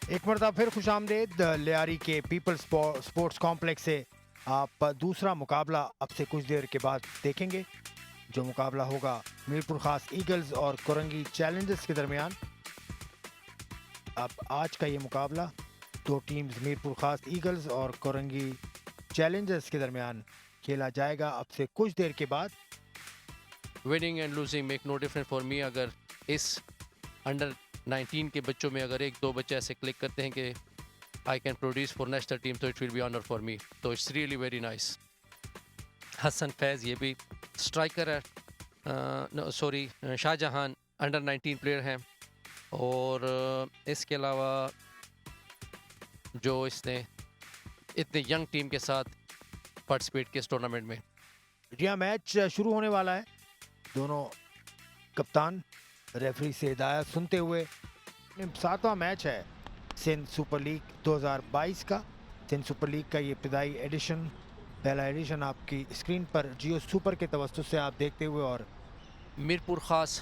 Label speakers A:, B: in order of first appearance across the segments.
A: एक मरतबा फिर खुशामदीद लियारी के पीपल्स स्पोर्ट्स कॉम्प्लेक्स से आप दूसरा मुकाबला अब से कुछ देर के बाद देखेंगे। जो मुकाबला होगा मीरपुर खास ईगल्स और कोरंगी चैलेंजर्स के दरमियान। अब आज का ये मुकाबला दो टीम्स मीरपुर खास ईगल्स और कोरंगी चैलेंजर्स के दरमियान खेला जाएगा अब से कुछ देर के बाद।
B: Winning and losing make no difference for me. अगर इस अंडर 19 के बच्चों में अगर एक दो बच्चे ऐसे क्लिक करते हैं कि I can produce for national team, तो it will be honour for me. तो it's really very nice. Hasan Faiz ये भी स्ट्राइकर है, सॉरी शाहजहां अंडर 19 प्लेयर हैं। और इसके अलावा जो इसने इतने यंग टीम के साथ पार्टिसिपेट किया इस टूर्नामेंट में।
A: यह मैच शुरू होने वाला है। दोनों कप्तान रेफरी से हिदायत सुनते हुए। 7वां मैच है सिंध सुपर लीग 2022 का। सिंध सुपर लीग का ये इब्तिदाई एडिशन, पहला एडिशन आपकी स्क्रीन पर जियो सुपर के तवज्जुह से आप देखते हुए। और
B: मीरपुर खास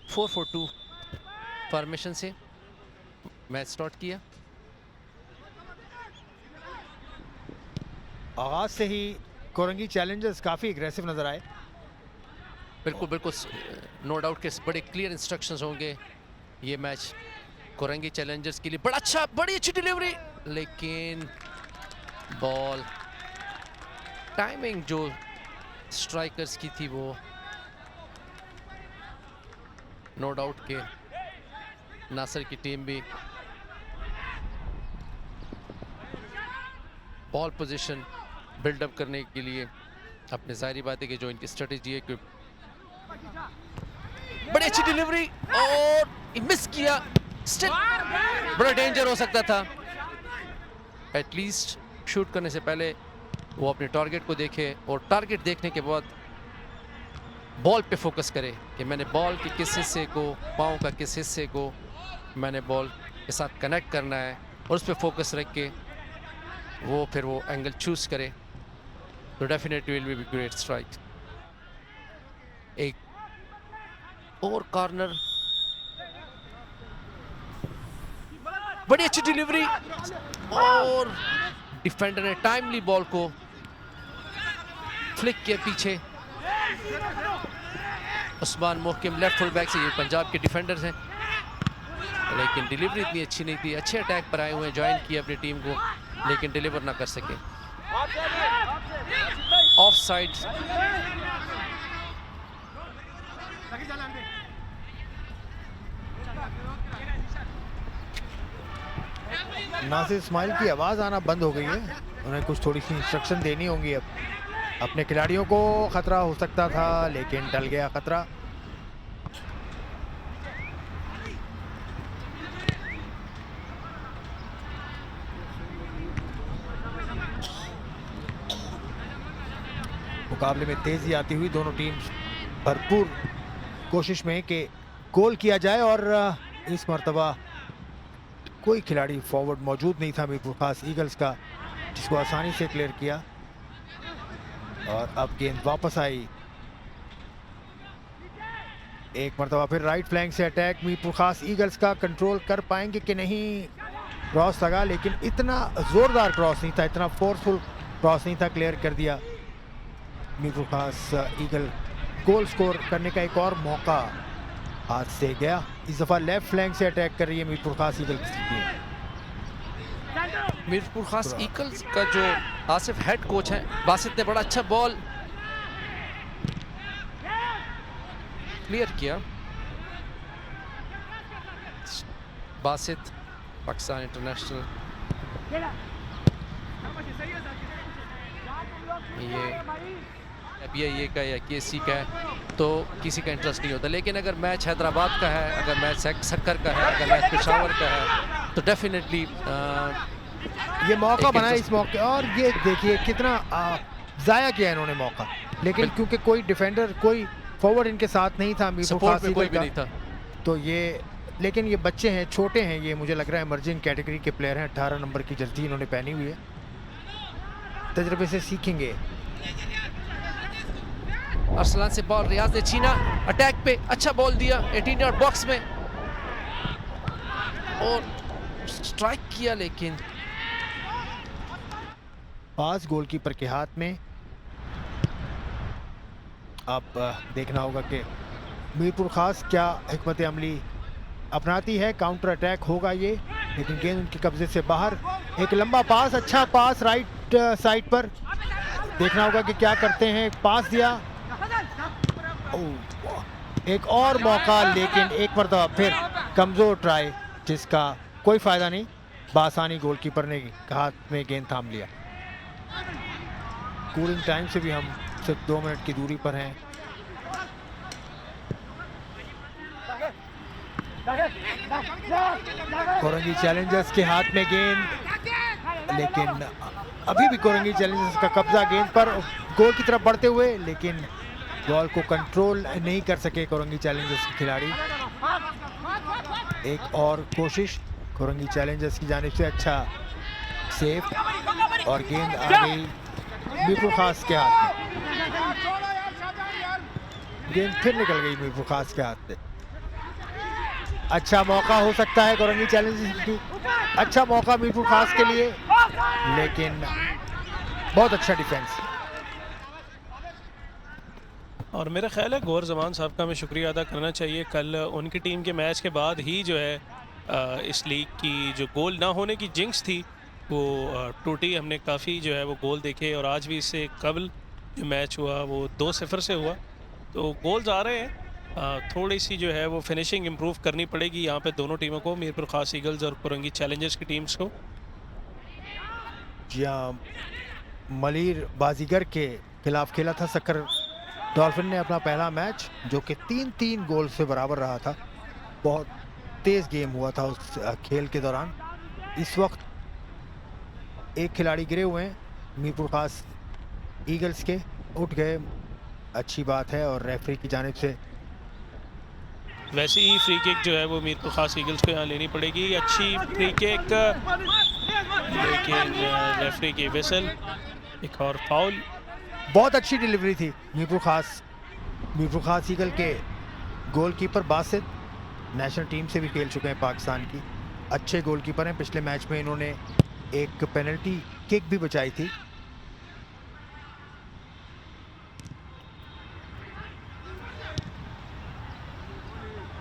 B: 4-4-2 फॉर्मेशन से मैच स्टार्ट किया।
A: आगाज से ही कोरंगी चैलेंजर्स काफ़ी एग्रेसिव नजर आए।
B: बिल्कुल बिल्कुल, नो डाउट के बड़े क्लियर इंस्ट्रक्शंस होंगे ये मैच कोरंगी चैलेंजर्स के लिए। बड़ी अच्छी डिलीवरी, लेकिन बॉल टाइमिंग जो स्ट्राइकर्स की थी वो नो डाउट के नासिर की टीम भी बॉल पोजीशन बिल्डअप करने के लिए अपने जाहिर बात है कि जो इनकी स्ट्रेटेजी है कि बड़ी अच्छी डिलीवरी और मिस किया। स्टिल बड़ा डेंजर हो सकता था। एटलीस्ट शूट करने से पहले वो अपने टारगेट को देखे और टारगेट देखने के बाद बॉल पे फोकस करे कि मैंने बॉल के किस हिस्से को, पाँव का किस हिस्से को मैंने बॉल के साथ कनेक्ट करना है और उस पर फोकस रख के वो फिर वो एंगल चूज करे तो definitely will be great strike. एक और कॉर्नर, बड़ी अच्छी डिलीवरी और डिफेंडर ने टाइमली बॉल को फ्लिक किया पीछे। उस्मान मोहकिम लेफ्ट फुल बैक से, ये पंजाब के डिफेंडर्स हैं, लेकिन डिलीवरी इतनी अच्छी नहीं थी। अच्छे अटैक पर आए हुए हैं, ज्वाइन किया अपनी टीम को, लेकिन डिलीवर ना कर सके। ऑफ साइड
A: नासिर इस्माइल की आवाज़ आना बंद हो गई है। उन्हें कुछ थोड़ी सी इंस्ट्रक्शन देनी होंगी अब। अपने खिलाड़ियों को खतरा हो सकता था, लेकिन टल गया खतरा। मुकाबले में तेजी आती हुई दोनों टीम्स भरपूर कोशिश में कि गोल किया जाए। और इस मर्तबा कोई खिलाड़ी फॉरवर्ड मौजूद नहीं था मीरपुर खास ईगल्स का, जिसको आसानी से क्लियर किया। और अब गेंद वापस आई। एक मरतबा फिर राइट फ्लैंक से अटैक मीरपुर खास ईगल्स का। कंट्रोल कर पाएंगे कि नहीं। क्रॉस लगा, लेकिन इतना जोरदार क्रॉस नहीं था, इतना फोर्सफुल क्रॉस नहीं था। क्लियर कर दिया मीरपुर खास ईगल। गोल स्कोर करने का एक और मौका हाथ से गया। इस दफा लेफ्ट फ्लैंक से अटैक कर रही है मीरपुर खास ईगल की टीम।
B: मीरपुर खास ईगल्स का जो आसिफ हेड कोच है, बासित ने बड़ा अच्छा बॉल क्लियर किया। बासित पाकिस्तान इंटरनेशनल, ये का या केसी का है तो किसी का इंटरेस्ट नहीं होता, लेकिन अगर मैच हैदराबाद का है, अगर मैच सक्कर का है, अगर मैच पेशावर का है, तो डेफिनेटली
A: ये मौका बना इस मौके। और ये देखिए कितना जाया किया इन्होंने मौका, लेकिन क्योंकि कोई डिफेंडर, कोई फॉरवर्ड इनके साथ नहीं था,
B: सपोर्ट में कोई भी नहीं था,
A: तो ये, लेकिन ये बच्चे हैं, छोटे हैं, ये मुझे लग रहा है इमर्जिंग कैटेगरी के प्लेयर हैं। 18 नंबर की जर्सी इन्होंने पहनी हुई है, तजर्बे से सीखेंगे।
B: अरसलान से बॉल, रियाज ने छीना, अटैक पे अच्छा बॉल दिया 18 यार्ड बॉक्स में, और स्ट्राइक किया लेकिन
A: पास गोलकीपर के हाथ में। अब देखना होगा कि मीरपुर खास क्या हिकमत अमली अपनाती है। काउंटर अटैक होगा ये, लेकिन गेंद उनके कब्जे से बाहर। एक लंबा पास, अच्छा पास राइट साइड पर। देखना होगा कि क्या करते हैं। पास दिया, एक और मौका, लेकिन एक मरतबा फिर कमजोर ट्राई जिसका कोई फायदा नहीं। बासानी गोलकीपर ने हाथ में गेंद थाम लिया। कूलिंग टाइम से भी हम सिर्फ 2 मिनट की दूरी पर हैं। कोरंगी चैलेंजर्स के हाथ में गेंद, लेकिन अभी भी कोरंगी चैलेंजर्स का कब्जा गेंद पर। गोल की तरफ बढ़ते हुए, लेकिन बॉल को कंट्रोल नहीं कर सके कोरंगी चैलेंजर्स के खिलाड़ी। एक और कोशिश कोरंगी चैलेंजर्स की जानिब से। अच्छा सेफ, और गेंद आ गई मीरपुर खास के हाथ में। गेंद फिर निकल गई मीरपुर खास के हाथ से। अच्छा मौका हो सकता है कोरंगी चैलेंजर्स की, अच्छा मौका मीरपुर खास के लिए, लेकिन बहुत अच्छा डिफेंस।
C: और मेरा ख्याल है गौर जमान साहब का हमें शुक्रिया अदा करना चाहिए। कल उनकी टीम के मैच के बाद ही जो है इस लीग की जो गोल ना होने की जिंक्स थी वो टूटी। हमने काफ़ी जो है वो गोल देखे, और आज भी इससे कबल जो मैच हुआ वो 2-0 से हुआ। तो गोल्स आ रहे हैं। थोड़ी सी जो है वो फिनिशिंग इम्प्रूव करनी पड़ेगी यहाँ पे दोनों टीमों को, मीरपुर खास ईगल्स और कोरंगी चैलेंजर्स की टीम्स को।
A: जी हाँ, मलिर बाजीगर के खिलाफ खेला था सक्कर डॉल्फिन ने अपना पहला मैच, जो कि 3-3 गोल से बराबर रहा था। बहुत तेज गेम हुआ था उस खेल के दौरान। इस वक्त एक खिलाड़ी गिरे हुए हैं मीरपुर खास ईगल्स के, उठ गए, अच्छी बात है। और रेफरी की जानिब से
C: वैसे ही फ्री किक जो है वो मीरपुर खास ईगल्स को यहाँ लेनी पड़ेगी। अच्छी फ्री किक, लेकिन रेफरी की विसल, एक और फाउल।
A: बहुत अच्छी डिलीवरी थी मीरपुर खास ईगल के गोलकीपर बासित, नेशनल टीम से भी खेल चुके हैं पाकिस्तान की, अच्छे गोलकीपर हैं। पिछले मैच में इन्होंने एक पेनल्टी किक भी बचाई थी।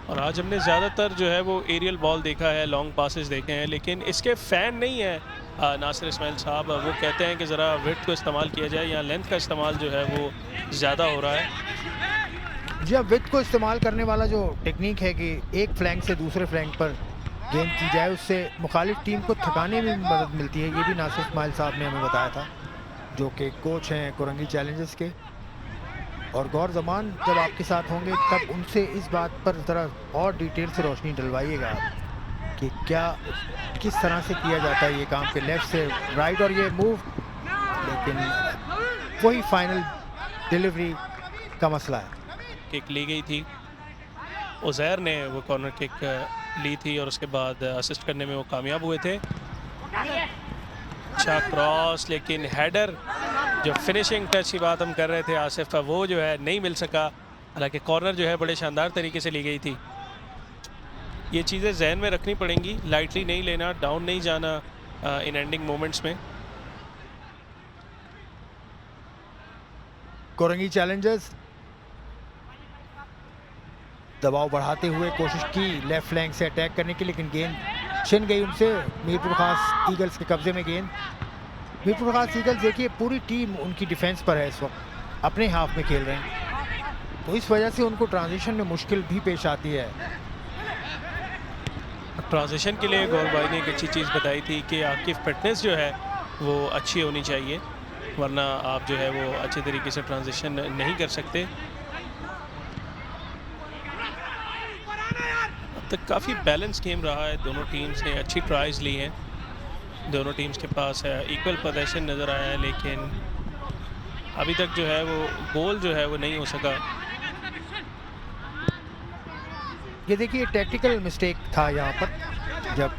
C: और आज हमने ज़्यादातर जो है वो एरियल बॉल देखा है, लॉन्ग पासेस देखे हैं, लेकिन इसके फ़ैन नहीं है नासिर इस्माइल साहब। वो कहते हैं कि ज़रा विड्थ को इस्तेमाल किया जाए, या लेंथ का इस्तेमाल जो है वो ज़्यादा हो रहा है।
A: जी, अब विड्थ को इस्तेमाल करने वाला जो टेक्निक है कि एक फ्लैंक से दूसरे फ्लैंक पर गेंद की जाए, उससे मुखालिफ टीम को थकाने में मदद मिलती है। ये भी नासिर इस्माइल साहब ने हमें बताया था, जो कि कोच हैं कोरंगी चैलेंजर्स के। और गौर जमान जब आपके साथ होंगे तब उनसे इस बात पर ज़रा और डिटेल से रोशनी डलवाइएगा कि क्या किस तरह से किया जाता है ये काम, के लेफ़्ट से राइट और ये मूव, लेकिन वही फाइनल डिलीवरी का मसला है।
C: किक ली गई थी, उज़ैर ने वो कॉर्नर किक ली थी और उसके बाद असिस्ट करने में वो कामयाब हुए थे। अच्छा क्रॉस, लेकिन हेडर, जो फिनिशिंग टच की बात हम कर रहे थे आसिफ का, वो जो है नहीं मिल सका। हालांकि कॉर्नर जो है बड़े शानदार तरीके से ली गई थी। ये चीज़ें जहन में रखनी पड़ेंगी, लाइटली नहीं लेना, डाउन नहीं जाना इन एंडिंग मोमेंट्स में।
A: कोरंगी चैलेंजर्स दबाव बढ़ाते हुए कोशिश की लेफ्ट फ्लैंक से अटैक करने की, लेकिन गेंद छिन गई उनसे। मीरपुर खास ईगल्स के कब्जे में गेंद। मीरपुर खास ईगल्स देखिए पूरी टीम उनकी डिफेंस पर है, इस वक्त अपने हाफ में खेल रहे हैं, तो इस वजह से उनको ट्रांजिशन में मुश्किल भी पेश आती है।
C: ट्रांजिशन के लिए गौर भाई ने एक अच्छी चीज़ बताई थी कि आपकी फिटनेस जो है वो अच्छी होनी चाहिए, वरना आप जो है वो अच्छे तरीके से ट्रांजिशन नहीं कर सकते। अब तक काफ़ी बैलेंस गेम रहा है, दोनों टीम्स ने अच्छी ट्राइज ली हैं, दोनों टीम्स के पास है इक्वल पोजीशन नज़र आया है, लेकिन अभी तक जो है वो गोल जो है वो नहीं हो सका।
A: ये देखिए टैक्टिकल मिस्टेक था यहाँ पर, जब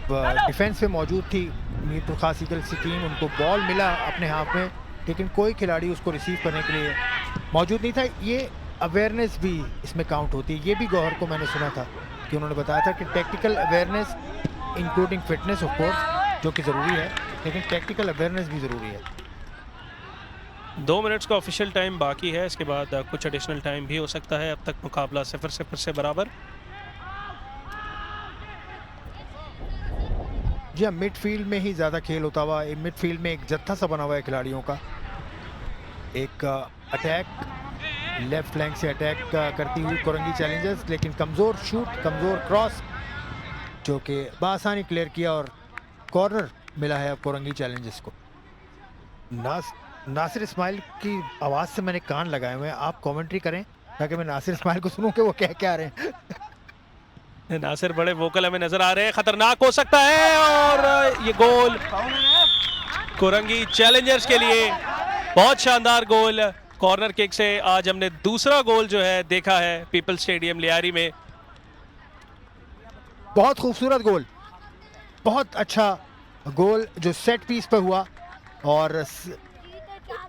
A: डिफेंस पे मौजूद थी मीरपुर खास ईगल्स की टीम, उनको बॉल मिला अपने हाथ में, लेकिन कोई खिलाड़ी उसको रिसीव करने के लिए मौजूद नहीं था। ये अवेयरनेस भी इसमें काउंट होती है। ये भी गौहर को मैंने सुना था कि उन्होंने बताया था कि technical awareness including fitness of course, जो कि ज़रूरी है, लेकिन टेक्निकल अवेयरनेस भी ज़रूरी है।
C: 2 मिनट्स का ऑफिशियल टाइम बाकी है, इसके बाद कुछ एडिशनल टाइम भी हो सकता है। अब तक मुकाबला 0-0 से बराबर।
A: जी हाँ, मिडफील्ड में ही ज़्यादा खेल होता हुआ, मिडफील्ड में एक जत्था सा बना हुआ है खिलाड़ियों का। एक अटैक लेफ्ट फ्लैंक से अटैक करती हुई कोरंगी चैलेंजर्स, लेकिन कमज़ोर शूट, कमज़ोर क्रॉस जो कि बआसानी क्लियर किया और कॉर्नर मिला है अब कोरंगी चैलेंजर्स को। नासिर इस्माइल की आवाज़ से मैंने कान लगाए हुए हैं, आप कमेंट्री करें ताकि मैं नासिर इस्माइल को सुनूं कि वो क्या रहे हैं।
C: नासिर बड़े वोकल हमें नजर आ रहे हैं, खतरनाक हो सकता है और ये गोल कोरंगी चैलेंजर्स के लिए बहुत शानदार गोल। कॉर्नर किक से आज हमने दूसरा गोल जो है देखा है पीपल स्टेडियम लियारी में।
A: बहुत खूबसूरत गोल, बहुत अच्छा गोल जो सेट पीस पे हुआ और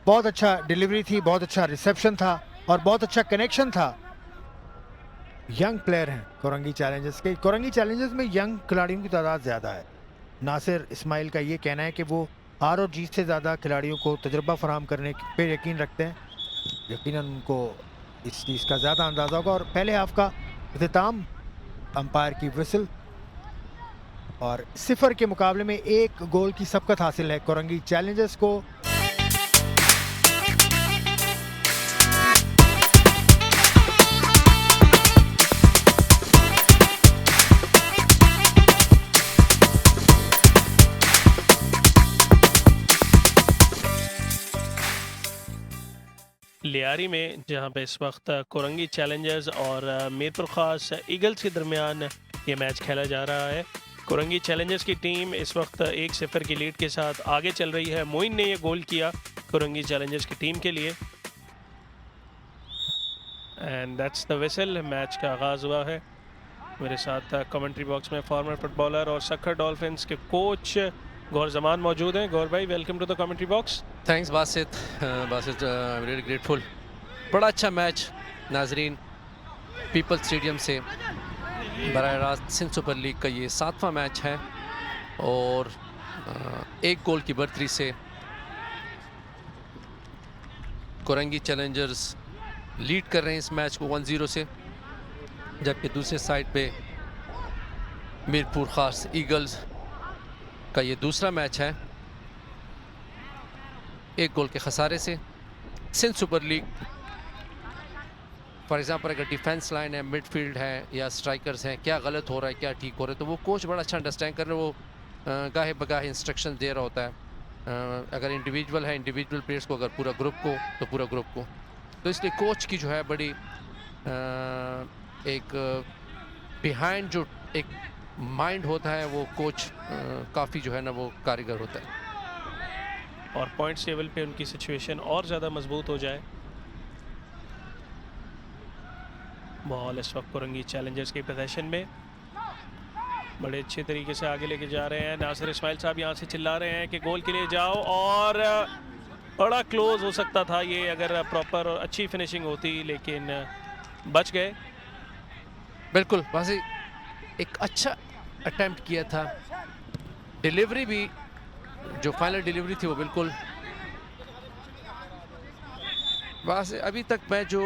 A: बहुत अच्छा डिलीवरी थी, बहुत अच्छा रिसेप्शन था और बहुत अच्छा कनेक्शन था। यंग प्लेयर हैं कोरंगी चैलेंजर्स के। कोरंगी चैलेंजर्स में यंग खिलाड़ियों की तादाद ज़्यादा है। नासिर इस्माइल का ये कहना है कि वो हार और जीत से ज़्यादा खिलाड़ियों को तजुर्बा फराहम करने पे यकीन रखते हैं। यकीनन उनको इस चीज़ का ज़्यादा अंदाज़ा होगा। और पहले हाफ का इख्तिताम, अंपायर की विसल और 0 के मुकाबले में 1 गोल की सबकत हासिल है कोरंगी चैलेंजर्स को।
C: लियारी में जहां पे इस वक्त कोरंगी चैलेंजर्स और मीरपुर खास ईगल्स के दरमियान ये मैच खेला जा रहा है। कोरंगी चैलेंजर्स की टीम इस वक्त 1-0 की लीड के साथ आगे चल रही है। मोइन ने ये गोल किया कोरंगी चैलेंजर्स की टीम के लिए and that's the whistle. Match का आगाज हुआ है। मेरे साथ कमेंट्री बॉक्स में फॉर्मर फुटबॉलर और सक्खर डॉल्फिन्स के कोच गौर जमान मौजूद हैं। गौर भाई, welcome to the commentary box.
B: Thanks Basit, Basit I am really grateful. बड़ा अच्छा मैच नाजरीन, पीपल स्टेडियम से बराह रास्त सिंध सुपर लीग का ये 7वां मैच है और 1 गोल की बढ़तरी से कोरंगी चैलेंजर्स लीड कर रहे हैं इस मैच को 1-0 से, जबकि दूसरे साइड पे मीरपुर खास ईगल्स का ये दूसरा मैच है 1 गोल के खसारे से। Sindh super league for example अगर डिफेंस लाइन है, मिडफील्ड है या स्ट्राइकर्स हैं, क्या गलत हो रहा है, क्या ठीक हो रहा है, तो वो कोच बड़ा अच्छा अंडरस्टैंड कर रहे हैं। वो गाहे बगाहे इंस्ट्रक्शन दे रहा होता है। अगर इंडिविजुअल है, इंडिविजुअल प्लेयर्स को, अगर पूरा ग्रुप को तो पूरा ग्रुप को। तो इसलिए कोच की जो है बड़ी एक बिहाइंड जो एक माइंड होता है वो कोच काफ़ी जो है ना वो कारीगर होता है
C: और पॉइंट्स टेबल पे उनकी सिचुएशन और ज़्यादा मजबूत हो जाए। बॉल इस वक्त कोरंगी चैलेंजर्स के पोजीशन में बड़े अच्छे तरीके से आगे लेके जा रहे हैं। नासिर इस्माइल साहब यहाँ से चिल्ला रहे हैं कि गोल के लिए जाओ और बड़ा क्लोज हो सकता था ये अगर प्रॉपर और अच्छी फिनिशिंग होती, लेकिन बच गए।
B: बिल्कुल वैसे एक अच्छा अटेम्प्ट किया था, डिलीवरी भी जो फाइनल डिलीवरी थी वो बिल्कुल बस। अभी तक मैं जो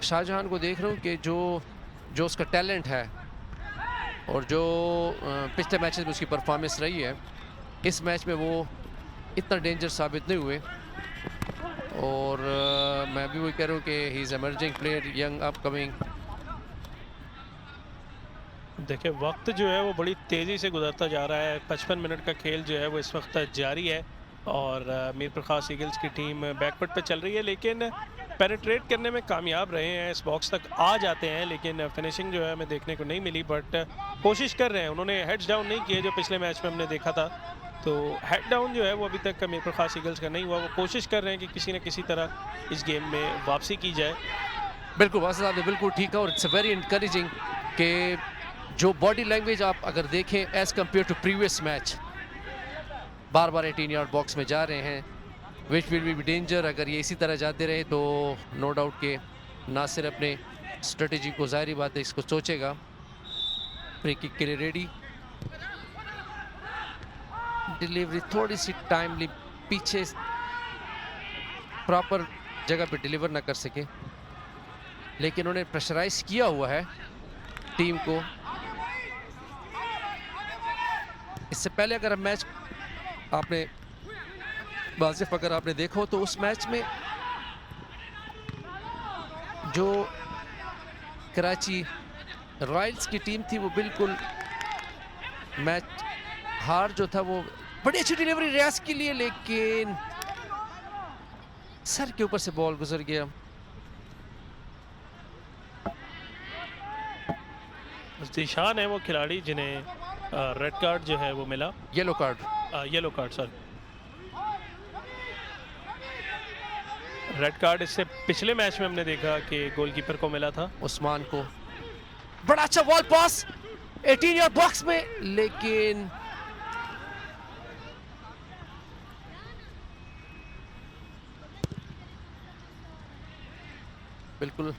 B: शाहजहां को देख रहा हूँ कि जो उसका टैलेंट है और जो पिछले मैचेस में उसकी परफॉर्मेंस रही है, इस मैच में वो इतना डेंजर साबित नहीं हुए। और मैं भी वही कह रहा हूँ कि he is emerging player, young upcoming.
C: देखिए वक्त जो है वो बड़ी तेज़ी से गुजरता जा रहा है। 55 मिनट का खेल जो है वो इस वक्त जारी है और मीरपुर खास ईगल्स की टीम बैकवर्ड पे चल रही है, लेकिन पेनिट्रेट करने में कामयाब रहे हैं। इस बॉक्स तक आ जाते हैं लेकिन फिनिशिंग जो है हमें देखने को नहीं मिली, बट कोशिश कर रहे हैं। उन्होंने हेड्स डाउन नहीं किए जो पिछले मैच में हमने देखा था, तो हेड डाउन जो है वो अभी तक मीरपुर खास ईगल्स का नहीं हुआ। वो कोशिश कर रहे हैं कि किसी न किसी तरह इस गेम में वापसी की जाए।
B: बिल्कुल वासिफ साहब ने बिल्कुल ठीक है और इट्स वेरी इनकरेजिंग कि जो बॉडी लैंग्वेज आप अगर देखें as compare to previous match, बार बार 18 यार्ड बॉक्स में जा रहे हैं, विच विल बी डेंजर। अगर ये इसी तरह जाते रहे तो नो डाउट के नासिर अपने स्ट्रेटजी को, ज़ाहिर बात है, इसको सोचेगा। फ्री किक के लिए रेडी डिलीवरी थोड़ी सी टाइमली पीछे प्रॉपर जगह पे डिलीवर ना कर सके, लेकिन उन्हें प्रेशराइज किया हुआ है टीम को। इससे पहले अगर मैच आपने वाज़िफ अगर आपने देखा हो तो उस मैच में जो कराची रॉयल्स की टीम थी वो बिल्कुल मैच हार जो था वो बड़ी अच्छी डिलीवरी रियाज के लिए, लेकिन सर के ऊपर से बॉल गुजर गया।
C: ज़ीशान है वो खिलाड़ी जिन्हें रेड कार्ड जो है वो मिला,
B: yellow card.
C: Yellow card sorry, red card इससे पिछले मैच में हमने देखा कि गोलकीपर को मिला था।
B: उस्मान को बड़ा अच्छा बॉल पास 18 यार्ड बॉक्स में, लेकिन बिल्कुल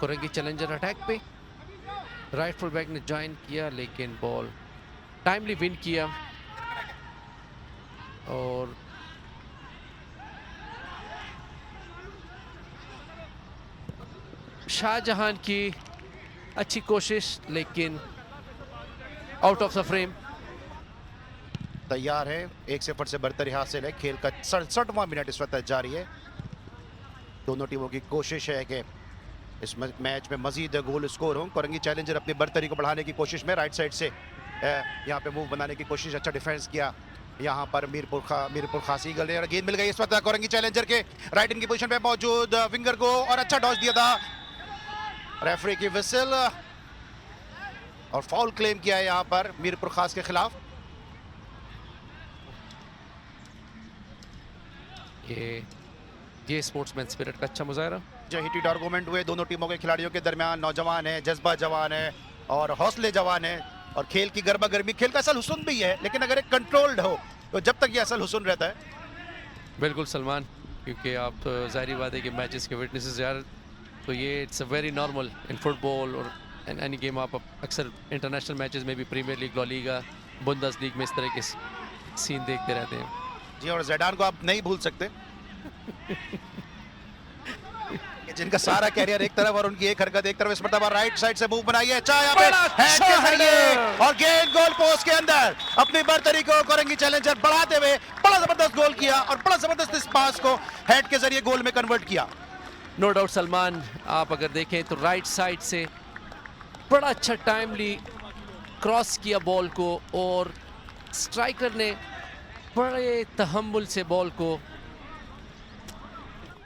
B: कोरंगी चैलेंजर अटैक पे राइट फुल बैक ने ज्वाइन किया, लेकिन बॉल टाइमली विन किया और शाहजहां की अच्छी कोशिश, लेकिन आउट ऑफ द फ्रेम।
D: तैयार है, 1-0 से बढ़तरी हासिल है। खेल का 67वां मिनट इस वक्त जारी है। दोनों टीमों की कोशिश है कि इस मैच में मजीद गोल स्कोर हो। कोरंगी चैलेंजर अपनी बढ़तरी को बढ़ाने की कोशिश में राइट साइड से यहाँ पे मूव बनाने की कोशिश, अच्छा डिफेंस किया यहाँ पर मीरपुर खास ईगल ने, गेंद मिल गई इस वक्त कोरंगी चैलेंजर के राइट इन की पोजीशन पे मौजूद विंगर को, और अच्छा डॉज दिया था। रेफरी की विसल और फाउल क्लेम किया है यहाँ पर मीरपुर खास के खिलाफ।
B: ये स्पोर्ट्समैन स्पिरिट का अच्छा मुजाहरा।
D: जो हीटेड आर्गूमेंट हुए दोनों टीमों के खिलाड़ियों के दरमियान, नौजवान है, जज्बा जवान है और हौसले जवान है, और खेल की गर्मा गर्मी, खेल का असल हुस्न भी है, लेकिन अगर एक कंट्रोल्ड हो तो जब तक ये असल हुस्न रहता है।
B: बिल्कुल सलमान, क्योंकि आप ज़ाहिर बात है कि मैचेस के विटनेसेस यार, तो ये it's a very normal in football और एनी गेम। आप अक्सर इंटरनेशनल मैचेस में भी, Premier League, La Liga, Bundesliga में इस तरह के सीन देखते रहते हैं
D: जी। और ज़ैडान को आप नहीं भूल सकते जिनका सारा कैरियर एक तरफ और उनकी एक हरकत एक तरफ। इस मरतबा राइट साइड से मूव बनाई है, चाहे यहाँ पे हैंड के जरिए, और गेंद गोल पोस्ट के अंदर अपनी बढ़तरी को कोरंगी चैलेंजर बढ़ाते हुए बड़ा जबरदस्त गोल किया, और बड़ा जबरदस्त इस पास को हेड के जरिए गोल में कन्वर्ट किया।
B: नो डाउट सलमान, आप अगर देखें तो राइट साइड से बड़ा अच्छा टाइमली क्रॉस किया बॉल को, और स्ट्राइकर ने बड़े तहम्मुल से बॉल को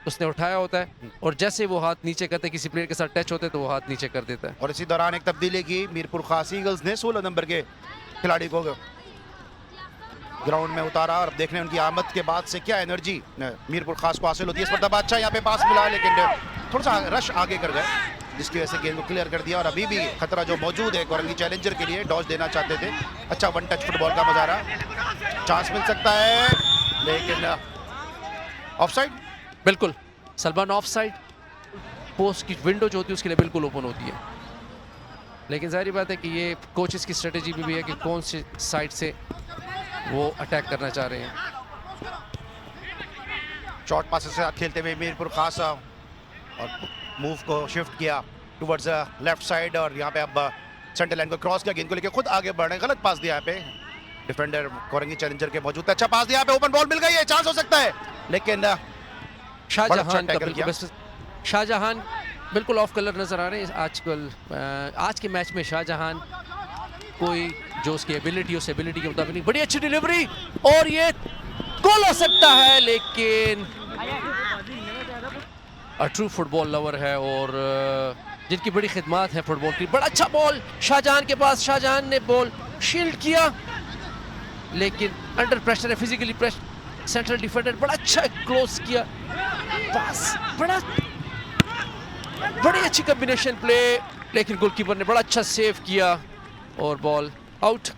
B: उसने उठाया होता है, और जैसे वो हाथ नीचे करते, किसी प्लेयर के साथ टच होते तो वो हाथ नीचे कर देता है।
D: और इसी दौरान एक तब्दीली की मीरपुर खास ईगल्स ने 16 नंबर के खिलाड़ी को ग्राउंड में उतारा, और देखने उनकी आमद के बाद से क्या एनर्जी मीरपुर खास को हासिल होती है। इस पर अच्छा यहाँ पे पास मिला, लेकिन थोड़ा सा रश आगे कर गए, जिसकी वजह से गेंद को क्लियर कर दिया। और अभी भी खतरा जो मौजूद है कोरंगी चैलेंजर के लिए, डॉज देना चाहते थे। अच्छा वन टच फुटबॉल का मजारा, चांस मिल सकता है, लेकिन ऑफसाइड।
B: बिल्कुल सलमान, ऑफ साइड पोस्ट की विंडो जो होती है उसके लिए बिल्कुल ओपन होती है, लेकिन जाहिर बात है कि ये कोचेस की स्ट्रेटेजी भी है कि कौन सी साइड से वो अटैक करना चाह रहे हैं।
D: शॉर्ट पास से खेलते हुए मीरपुर खास और मूव को शिफ्ट किया टुवर्ड्स लेफ्ट साइड, और यहाँ पे अब सेंटर लाइन को क्रॉस किया, गेंद को लेकर खुद आगे बढ़ रहे हैं। गलत पास दिया यहाँ पे डिफेंडर कोरंगी चैलेंजर के मौजूद। अच्छा पास दिया, यहाँ पे ओपन बॉल मिल गई है, चांस हो सकता है, लेकिन
B: शाहजहां का बिल्कुल शाहजहां बिल्कुल ऑफ कलर नजर आ रहे हैं आजकल। आज के मैच में शाहजहां कोई जो उसकी एबिलिटी, उस एबिलिटी के मुताबिक नहीं। बड़ी अच्छी डिलीवरी, और ये गोल हो सकता है, लेकिन ट्रू फुटबॉल लवर है और जिनकी बड़ी खिदमत है फुटबॉल की। बड़ा अच्छा बॉल शाहजहां के पास, शाहजहां ने बॉल शील्ड किया, लेकिन अंडर प्रेशर है, फिजिकली प्रेशर, सेंट्रल डिफेंडर बड़ा अच्छा क्लोज किया पास, बड़ी अच्छी कॉम्बिनेशन प्ले, लेकिन गोलकीपर ने बड़ा अच्छा सेव किया और बॉल आउट।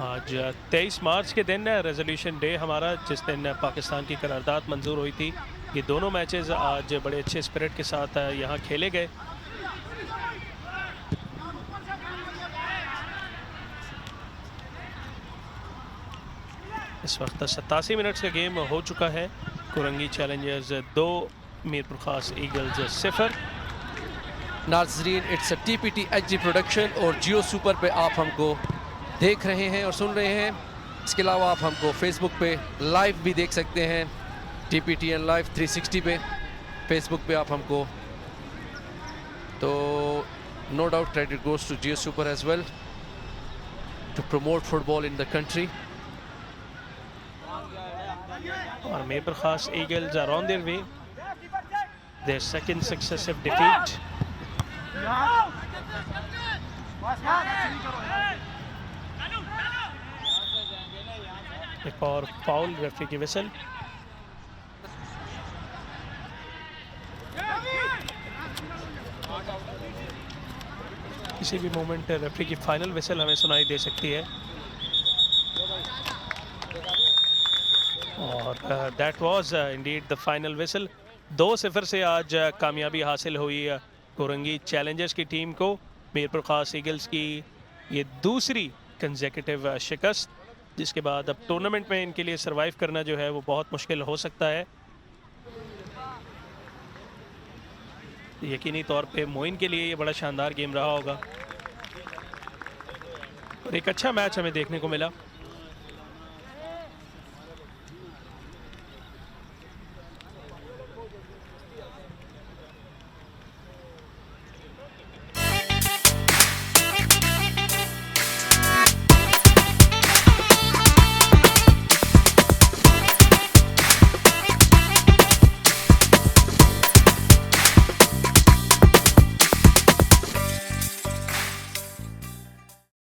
C: आज 23 मार्च के दिन रेजोल्यूशन डे हमारा, जिस दिन पाकिस्तान की करारदाद मंजूर हुई थी। ये दोनों मैचेस आज बड़े अच्छे स्पिरिट के साथ यहाँ खेले गए। इस वक्त 87 मिनट्स का गेम हो चुका है। Korangi Challengers 2, Mirpur Khas eagles 0।
B: नाजरीन, it's a TPT HD production और जियो सुपर पे आप हमको देख रहे हैं और सुन रहे हैं। इसके अलावा आप हमको फेसबुक पे लाइव भी देख सकते हैं, TPTN लाइव 360 पे फेसबुक पे आप हमको। तो no doubt credit goes to Geo super as well to promote football in the country.
C: और Mirpur Khas Eagles are on their way, their second successive defeat. एक और फाउल, रेफरी की विसल। किसी भी मोमेंट रेफरी की फाइनल विसल हमें सुनाई दे सकती है। और that was indeed the final whistle. 2-0 से आज कामयाबी हासिल हुई कुरंगी चैलेंजर्स की टीम को। मीरपुर खास ईगल्स की ये दूसरी कंसेक्यूटिव शिकस्त, जिसके बाद अब टूर्नामेंट में इनके लिए सरवाइव करना जो है वो बहुत मुश्किल हो सकता है। यकीनी तौर पे मोइन के लिए ये बड़ा शानदार गेम रहा होगा और एक अच्छा मैच हमें देखने को मिला।